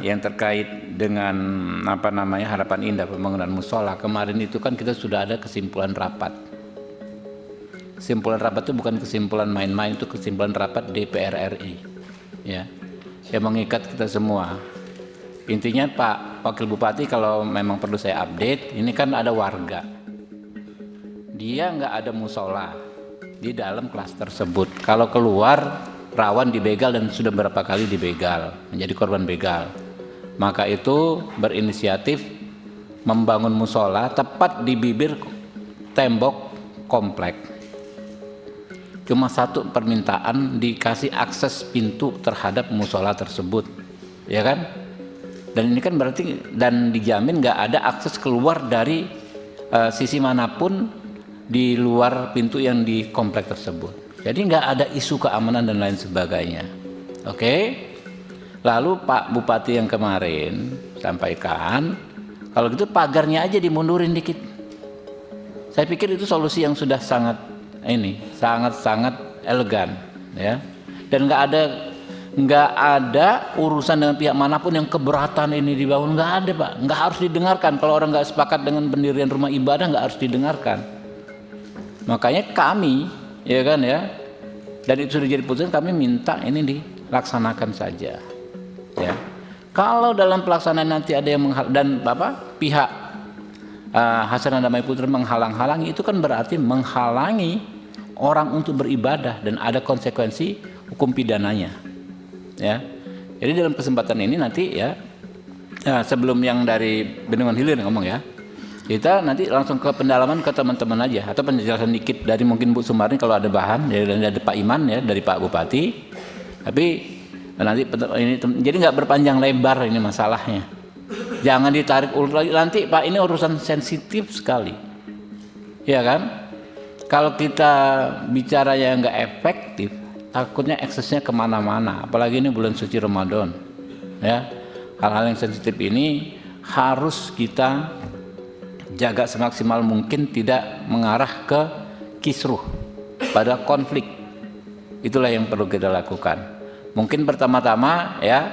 yang terkait dengan Harapan Indah pembangunan musola kemarin itu kan kita sudah ada kesimpulan rapat. Kesimpulan rapat itu bukan kesimpulan main-main, itu kesimpulan rapat DPR RI, ya, yang mengikat kita semua. Intinya Pak Wakil Bupati, kalau memang perlu saya update, ini kan ada warga, dia nggak ada musola di dalam klaster tersebut. Kalau keluar rawan dibegal dan sudah berapa kali dibegal, menjadi korban begal. Maka itu berinisiatif membangun musola tepat di bibir tembok komplek. Cuma satu permintaan, dikasih akses pintu terhadap musola tersebut, ya kan? Dan ini kan berarti dan dijamin nggak ada akses keluar dari sisi manapun di luar pintu yang di komplek tersebut. Jadi nggak ada isu keamanan dan lain sebagainya. Oke? Lalu Pak Bupati yang kemarin sampaikan, kalau gitu pagarnya aja dimundurin dikit. Saya pikir itu solusi yang sudah sangat elegan, ya. Dan nggak ada urusan dengan pihak manapun yang keberatan ini dibangun, nggak ada Pak. Nggak harus didengarkan. Kalau orang nggak sepakat dengan pendirian rumah ibadah, nggak harus didengarkan. Makanya kami, ya kan ya, dan itu sudah jadi putusan, kami minta ini dilaksanakan saja. Ya, kalau dalam pelaksanaan nanti ada yang pihak Hasanah Damai Putra menghalang-halangi, itu kan berarti menghalangi orang untuk beribadah dan ada konsekuensi hukum pidananya. Ya, jadi dalam kesempatan ini nanti ya, sebelum yang dari Bendungan Hilir ngomong ya, kita nanti langsung ke pendalaman ke teman-teman aja, atau penjelasan dikit dari mungkin Bu Sumarni kalau ada bahan, dari Pak Iman ya, dari Pak Bupati. Tapi nanti ini jadi nggak berpanjang lebar ini masalahnya, jangan ditarik ulur lagi nanti Pak, ini urusan sensitif sekali, ya kan? Kalau kita bicara yang nggak efektif, takutnya eksesnya kemana-mana, apalagi ini bulan suci Ramadan, ya. Hal-hal yang sensitif ini harus kita jaga semaksimal mungkin, tidak mengarah ke kisruh pada konflik. Itulah yang perlu kita lakukan. Mungkin pertama-tama ya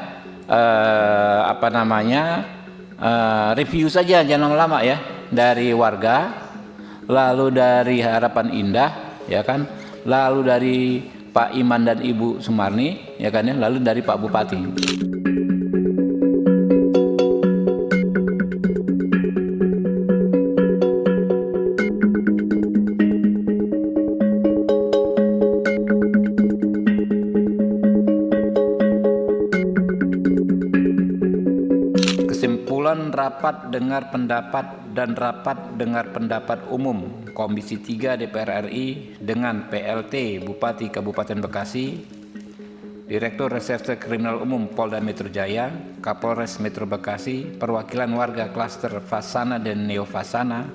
review saja, jangan lama-lama ya, dari warga, lalu dari Harapan Indah, ya kan, lalu dari Pak Iman dan Ibu Sumarni, ya kan ya, lalu dari Pak Bupati. Kesimpulan rapat dengar pendapat dan rapat dengar pendapat umum Komisi 3 DPR RI dengan PLT Bupati Kabupaten Bekasi, Direktur Reserse Kriminal Umum Polda Metro Jaya, Kapolres Metro Bekasi, perwakilan warga klaster Fasana dan Neo Fasana,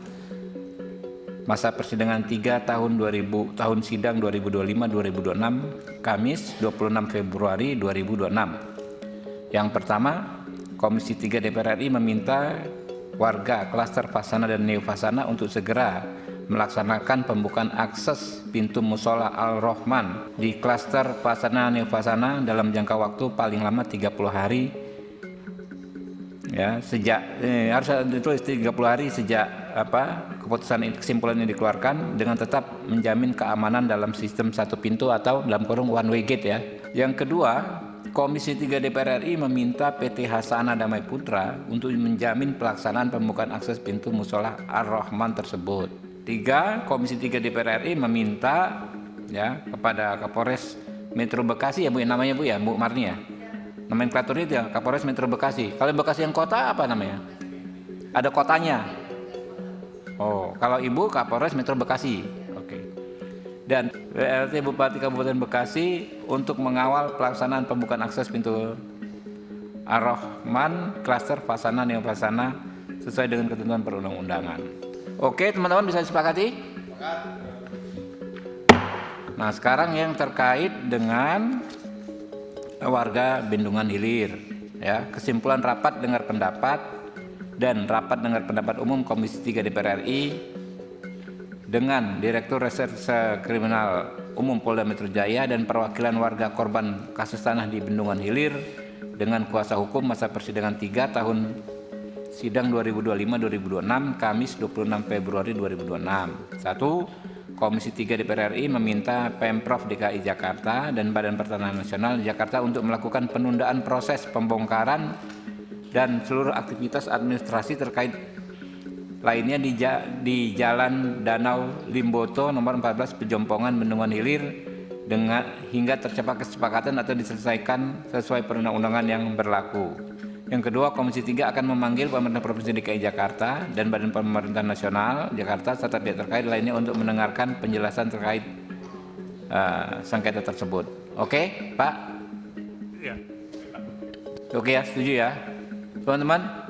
masa persidangan 3 tahun sidang 2025-2026, Kamis 26 Februari 2026. Yang pertama, Komisi 3 DPR RI meminta warga klaster Fasana dan Neo Fasana untuk segera melaksanakan pembukaan akses pintu musola Al-Rahman di klaster Fasana Neo Fasana dalam jangka waktu paling lama 30 hari. Ya, harus ditulis 30 hari sejak kesimpulan ini dikeluarkan, dengan tetap menjamin keamanan dalam sistem satu pintu atau dalam kurung one way gate ya. Yang kedua, Komisi 3 DPR RI meminta PT Hasanah Damai Putra untuk menjamin pelaksanaan pembukaan akses pintu musola Ar-Rahman tersebut. 3. Komisi 3 DPR RI meminta ya kepada Kapolres Metro Bekasi ya Bu, namanya Bu ya, Bu Marni ya. Nomenklaturnya itu ya, Kapolres Metro Bekasi. Kalau Bekasi yang kota apa namanya? Ada kotanya. Oh, kalau Ibu Kapolres Metro Bekasi. Dan PLT Bupati Kabupaten Bekasi untuk mengawal pelaksanaan pembukaan akses pintu Ar-Rahman klaster Fasana Neo Fasana sesuai dengan ketentuan perundang-undangan. Oke, teman-teman bisa disepakati? Nah, sekarang yang terkait dengan warga Bendungan Hilir, ya, kesimpulan rapat dengar pendapat dan rapat dengar pendapat umum Komisi 3 DPR RI dengan Direktur Reserse Kriminal Umum Polda Metro Jaya dan perwakilan warga korban kasus tanah di Bendungan Hilir dengan kuasa hukum masa persidangan 3 tahun sidang 2025-2026 Kamis 26 Februari 2026. 1. Komisi 3 DPR RI meminta Pemprov DKI Jakarta dan Badan Pertanahan Nasional Jakarta untuk melakukan penundaan proses pembongkaran dan seluruh aktivitas administrasi terkait lainnya di Jalan Danau Limboto nomor 14 Pejompongan Bendungan Hilir hingga tercapai kesepakatan atau diselesaikan sesuai perundang-undangan yang berlaku. Yang kedua, Komisi 3 akan memanggil Pemerintah Provinsi DKI Jakarta dan Badan Pemerintahan Nasional Jakarta serta pihak terkait lainnya untuk mendengarkan penjelasan terkait sengketa tersebut. Oke, Pak? Ya. Oke ya, setuju ya, teman-teman?